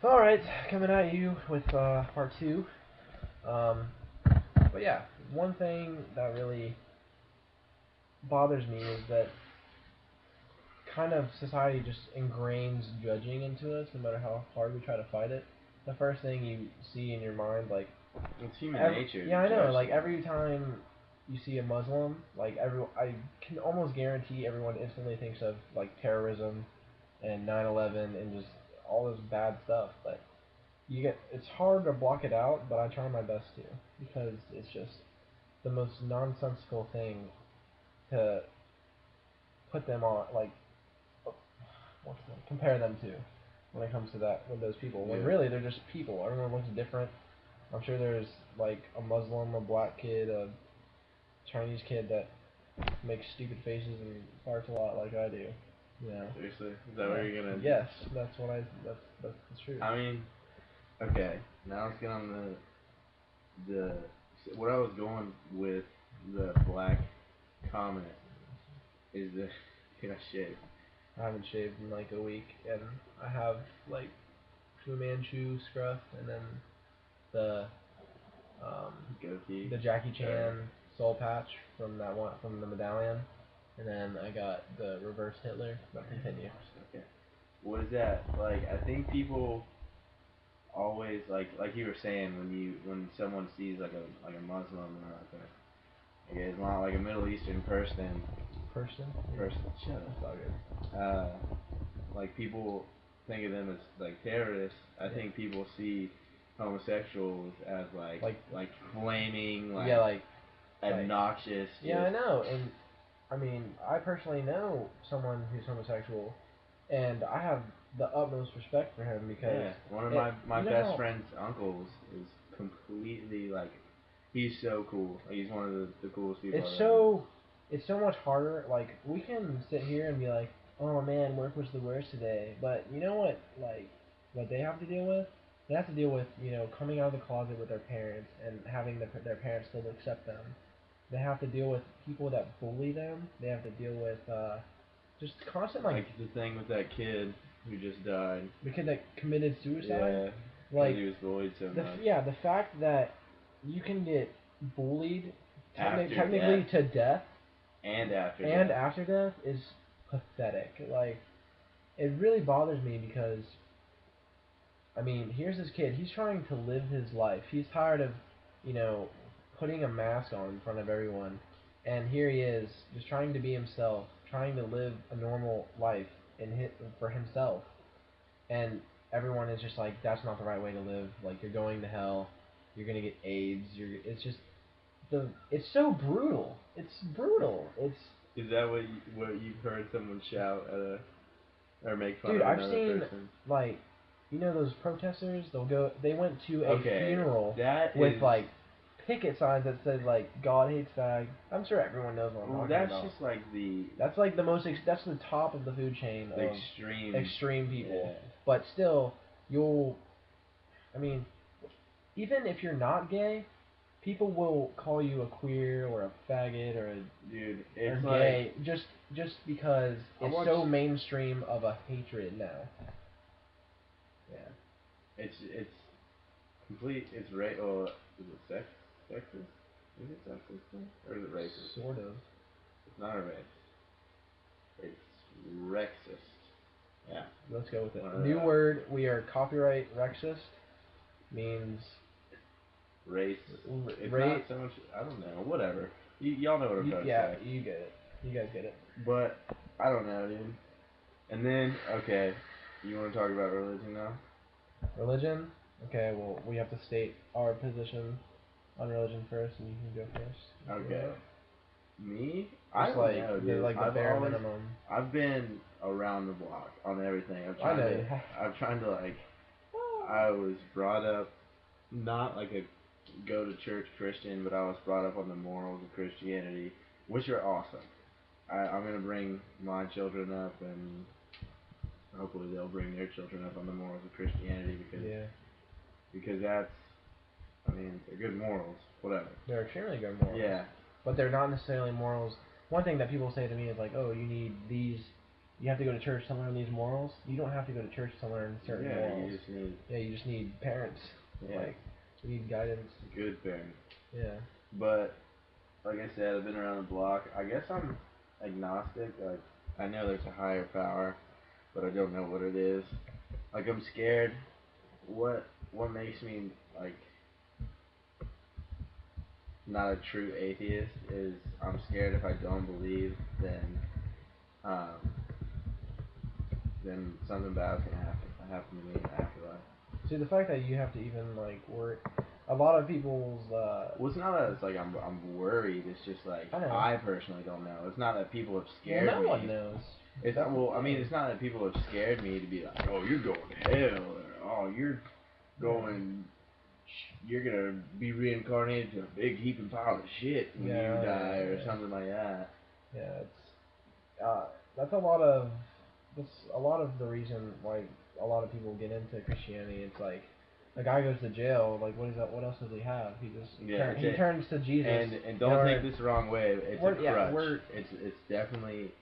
Alright, coming at you with part two. Um, but yeah, one thing that really bothers me is that kind of society just ingrains judging into us no matter how hard we try to fight it. The first thing you see in your mind, like, It's human nature. yeah, I to know, judge like someone. every time you see a Muslim, like I can almost guarantee everyone instantly thinks of like terrorism and 9/11 and just all this bad stuff, but it's hard to block it out, but I try my best to because it's just the most nonsensical thing to put them on, like, compare them to when it comes to that with those people. When Yeah. really they're just people. Everyone looks different. I'm sure there's like a Muslim, a black kid, a Chinese kid that makes stupid faces and farts a lot like I do. You know. Seriously, is that what you're gonna? Yes, that's what I. That's the truth. I mean, okay. Now let's get on the what I was going with the black comment is that yeah shit. I haven't shaved in like a week, and I have like Fu Manchu scruff, and then the um, Goatee. the Jackie Chan soul patch from that one from the medallion, and then I got the reverse Hitler. But continue. Okay. What is that like? I think people always like you were saying when someone sees like a Muslim or it's not like a Middle Eastern person. Person. Person. Shut That's up. all good. Like people think of them as like terrorists. I think people see homosexuals as like flaming, yeah, like obnoxious. yeah, I know, and I mean, I personally know someone who's homosexual, and I have the utmost respect for him because Yeah, one of it, my you know best how friend's uncles is completely like he's so cool. He's one of the coolest people it's I've ever met. so it's so much harder. Like we can sit here and be like, "Oh man, work was the worst today," but you know what? Like what they have to deal with? They have to deal with coming out of the closet with their parents and having their parents still accept them. They have to deal with people that bully them. They have to deal with just constant like Like the thing with that kid who just died. the kid that committed suicide. Yeah, because Like he was bullied so much. the fact that you can get bullied After technically death to death and after and death. after death is pathetic. Like it really bothers me because I mean, here's this kid. He's trying to live his life. He's tired of, you know, putting a mask on in front of everyone. And here he is, just trying to be himself, trying to live a normal life for himself. And everyone is just like, that's not the right way to live. Like, you're going to hell. You're gonna get AIDS. It's just it's so brutal. It's brutal. It's Is that what you've heard someone shout at a or make fun dude. of I've another seen person? like, those protesters. They went to a Okay, funeral that with is. like picket signs that said like God hates fag. I'm sure everyone knows what I'm Well, talking that's about. just like That's like that's the top of the food chain the of extreme. extreme people. Yeah. But still, you'll. I mean, even if you're not gay, people will call you a queer or a faggot Dude, or it's like gay just because I it's watched. so mainstream of a hatred now. Yeah. It's complete. It's right. Or is it sexist? Is it sexist thing? Or is it racist? Sort of. It's not a race. It's rexist. Yeah. Let's go with it. One of New the word. We are copyright rexist. Means race. It's not rate. so much. I don't know. Whatever. Y'all know what I'm trying to Yeah, say. you get it. You guys get it. But I don't know, dude. And then okay, you want to talk about religion now? Religion. Okay. Well, we have to state our position on religion first, and you can go first. Okay. Me? I Just don't like know, dude. the bare minimum. I've been around the block on everything. I know you have. I'm trying to like I was brought up not like a go to church Christian, but I was brought up on the morals of Christianity, which are awesome. I'm gonna bring my children up, and hopefully they'll bring their children up on the morals of Christianity Yeah. because that's I mean they're good morals, whatever. They're extremely good morals. Yeah. But they're not necessarily morals. One thing that people say to me is like, "Oh, you need these you have to go to church to learn these morals. You don't have to go to church to learn certain morals. You just need. Yeah, you just need parents. Yeah. Like, you need guidance. Good parents. Yeah. But like I said, I've been around the block. I guess I'm agnostic. Like I know there's a higher power, but I don't know what it is. Like I'm scared. What makes me like not a true atheist is I'm scared if I don't believe, um, then something bad's gonna happen to me in the afterlife. See, the fact that you have to even like worry, a lot of people's. Well, it's not that it's like I'm worried. It's just like I personally don't know. It's not that people have scared me. Well, no one knows. It's not. Well, I mean, it's not that people have scared me to be like, oh, you're going to hell, or oh, you're going. You're gonna be reincarnated to a big heaping pile of shit when you die, or something like that. Yeah, it's that's a lot of the reason why a lot of people get into Christianity. It's like a guy goes to jail. Like what is that? What else does he have? He just he turns to Jesus. And don't take this the wrong way. It's a crutch. It's definitely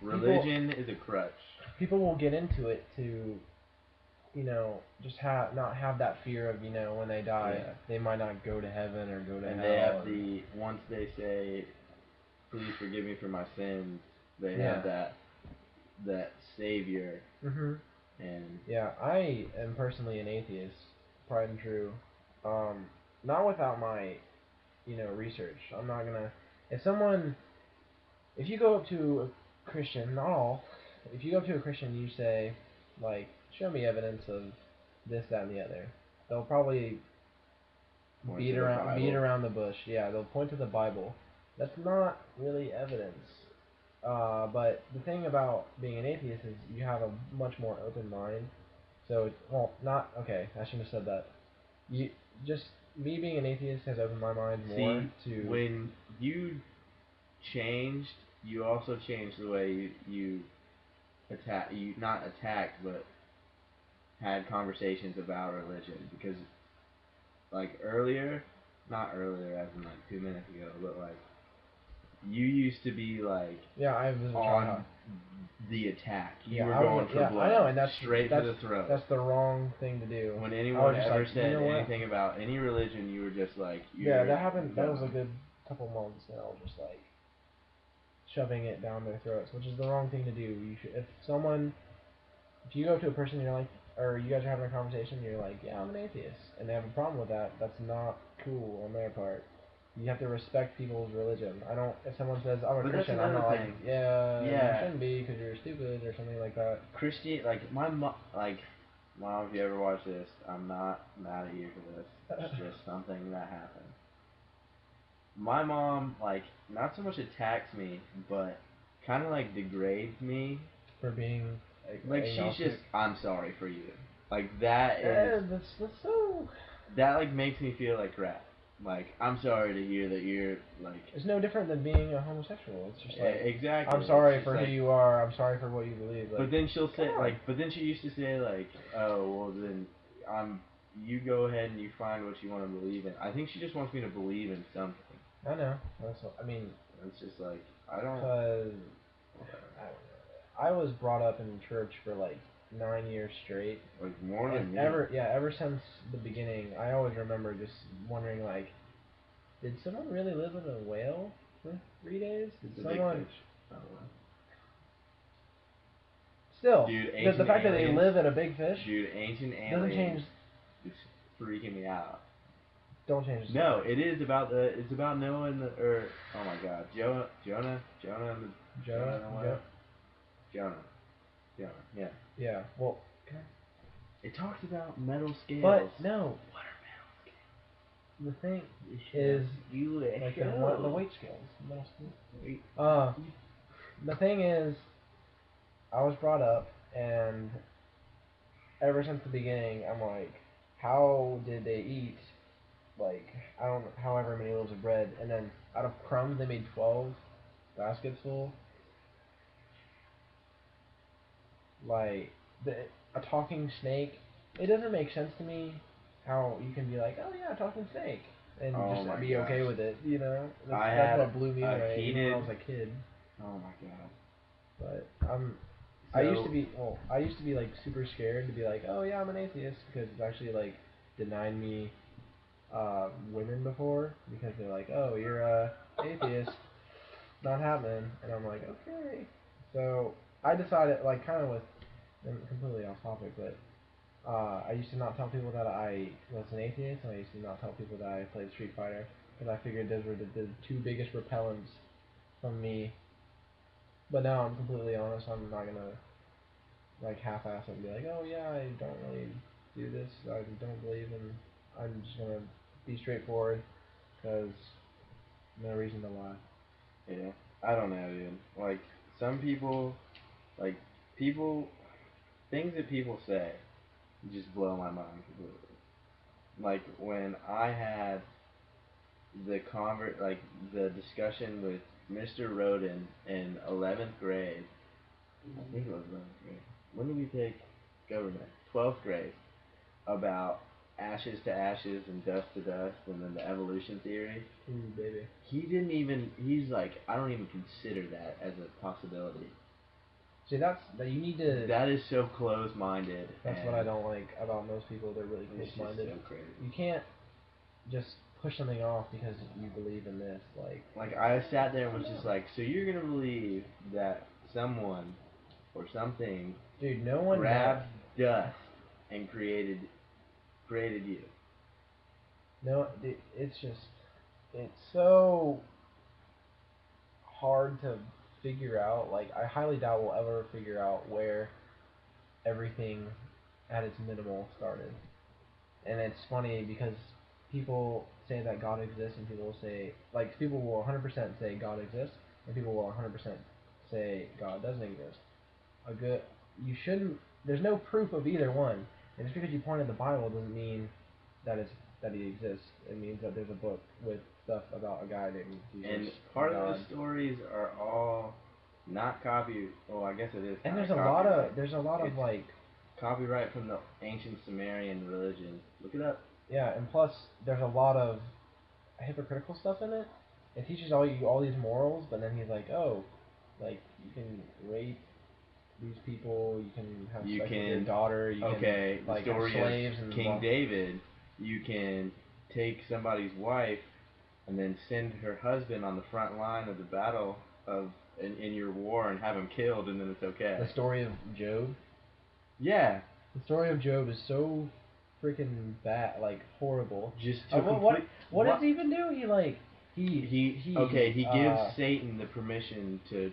religion is a crutch. People will get into it to, just not have that fear of when they die they might not go to heaven or go to hell. And they have once they say, "Please forgive me for my sins," they have that savior. Mhm. And yeah, I am personally an atheist, tried and true. Not without my, research. I'm not gonna. If you go up to a Christian, not all, if you go up to a Christian, you say, like, show me evidence of this, that, and the other. They'll probably beat around the bush. Yeah, they'll point to the Bible. That's not really evidence. But the thing about being an atheist is you have a much more open mind. So, not okay. I shouldn't have said that. Me being an atheist has opened my mind more to. When you changed, you also changed the way you not attacked, but had conversations about religion. Because, like not earlier as in like 2 minutes ago, but like you used to be like on the attack. You were going for blood. I know, and that's straight to the throat. That's the wrong thing to do. When anyone ever said anything about any religion, you were just like, that happened. That was a good couple months now, just like shoving it down their throats, which is the wrong thing to do. If you go to a person, you're like, or you guys are having a conversation, you're like, yeah, I'm an atheist, and they have a problem with that. That's not cool on their part. You have to respect people's religion. If someone says, I'm a Christian, I'm not like, you shouldn't be because you're stupid or something like that. My mom, Mom, if you ever watch this, I'm not mad at you for this. It's just something that happened. My mom, not so much attacks me, but kind of, degrades me. For being, she's just, I'm sorry for you. That is... that's so... That, makes me feel like crap. I'm sorry to hear that you're, It's no different than being a homosexual. It's just exactly. I'm sorry for who you are. I'm sorry for what you believe. But then she'll say, but then she used to say, oh, well, then, you go ahead and you find what you want to believe in. I think she just wants me to believe in something. I know. It's just, I don't... Because, I was brought up in church for, 9 years straight. More than me. Ever since the beginning, I always remember just wondering, did someone really live in a whale for 3 days? It's a big fish, by the way. Still, dude, the fact that they live in a big fish, dude, ancient aliens doesn't change. It's freaking me out. Don't change. No, it is about it's about Noah and oh my God, Jonah, yeah. Yeah. Well, it talks about metal scales. But no. What are metal scales? The thing is, the weight scales. Metal scales. The thing is, I was brought up, and ever since the beginning, I'm like, how did they eat? I don't know, however many loaves of bread, and then out of crumbs they made 12 baskets full. A talking snake. It doesn't make sense to me how you can be like, oh yeah, a talking snake, and just be okay with it, That's what blew me away when I was a kid. Oh my God. But I used to be like super scared to be like, oh yeah, I'm an atheist, because it's actually like denied me women before, because they're like, oh, you're a atheist, not happening, and I'm like, okay. So I decided, like, kind of with, and completely off topic, but I used to not tell people that I was an atheist, and I used to not tell people that I played Street Fighter, because I figured those were the two biggest repellents from me. But now I'm completely honest. I'm not gonna like half-ass it and be like, oh yeah, I don't really do this. I don't believe in. I'm just gonna be straightforward, because no reason to lie. Yeah, I don't know, dude. Like, some people, like, people, things that people say just blow my mind completely. Like, when I had the discussion with Mr. Roden in 11th grade, I think it was 11th grade. When did we take government? 12th grade. About ashes to ashes and dust to dust, and then the evolution theory. Ooh, baby. He's like, I don't even consider that as a possibility. See, that you need to. That is so close-minded. That's what I don't like about most people. They're really close-minded. So crazy. You can't just push something off because you believe in this. Like I sat there and was just like, so you're gonna believe that someone or something, dude, no one grabbed dust and created you? No, it's so hard to figure out. Like, I highly doubt we'll ever figure out where everything at its minimal started. And it's funny because people say that God exists, and people will say, like, people will 100% say God exists, and people will 100% say God doesn't exist. You shouldn't, there's no proof of either one. And just because you point at the Bible doesn't mean that he exists. It means that there's a book with stuff about a guy named Jesus. And part of those stories are all not copy. Well, I guess it is. And there's a lot of like copyright from the ancient Sumerian religion. Look it up. Yeah, and plus there's a lot of hypocritical stuff in it. It teaches all these morals, but then he's like, oh, like you can rape these people, you can have sex with your daughter, you can like have slaves and King David. You can take somebody's wife and then send her husband on the front line of the battle in your war and have him killed, and then it's okay. The story of Job. Yeah. The story of Job is so freaking bad, like horrible. Just what does he even do? He gives Satan the permission to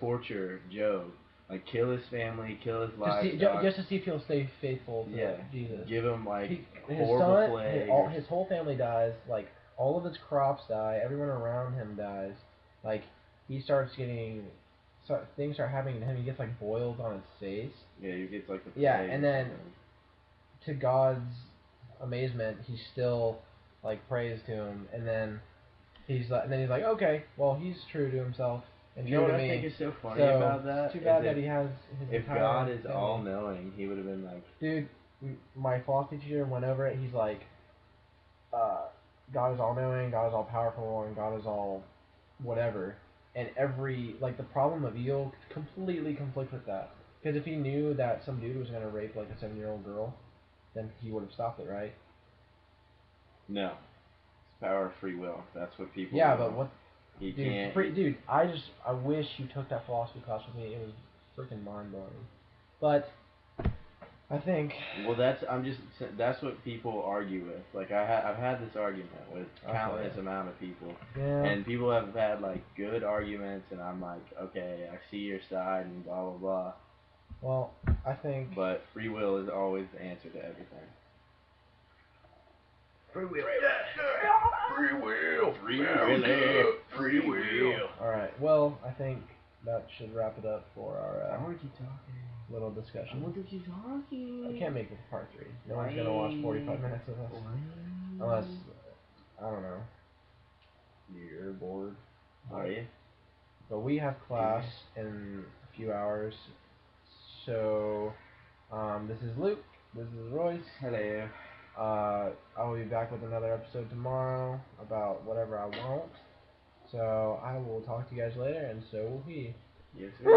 torture Job. Like, kill his family, kill his livestock. Just to see if he'll stay faithful to Jesus. Give him, like, horrible plagues. His whole family dies. Like, all of his crops die. Everyone around him dies. Like, he starts getting... things start happening to him. He gets, like, boils on his face. Yeah, he gets, like, the plague. Yeah, and then, to God's amazement, he still, like, prays to him. And then he's like, okay, well, he's true to himself. And you know what I think is so funny about that? It's too bad that he has his If God is all-knowing, he would have been like... Dude, my philosophy teacher went over it. He's like, God is all-knowing, God is all-powerful, and God is all whatever. And the problem of evil completely conflicts with that. Because if he knew that some dude was going to rape, like, a 7-year-old girl, then he would have stopped it, right? No. It's power of free will. That's what people... Yeah, but what... Dude, I wish you took that philosophy class with me. It was freaking mind-blowing. But I think... Well, that's what people argue with. Like, I've had this argument with countless amount of people. Yeah. And people have had, like, good arguments, and I'm like, okay, I see your side, and blah, blah, blah. Well, I think... But free will is always the answer to everything. Free will. Free will. Free will. Free will. Alright, well, I think that should wrap it up for our I want to keep talking. Little discussion. I want to keep talking. I can't make this part 3. No one's going to watch 45 minutes of us. Unless, I don't know, you're bored. Are you? But we have class in a few hours. So, this is Luke. This is Royce. Hello. I will be back with another episode tomorrow about whatever I want. So I will talk to you guys later, and so will he. Yes, sir.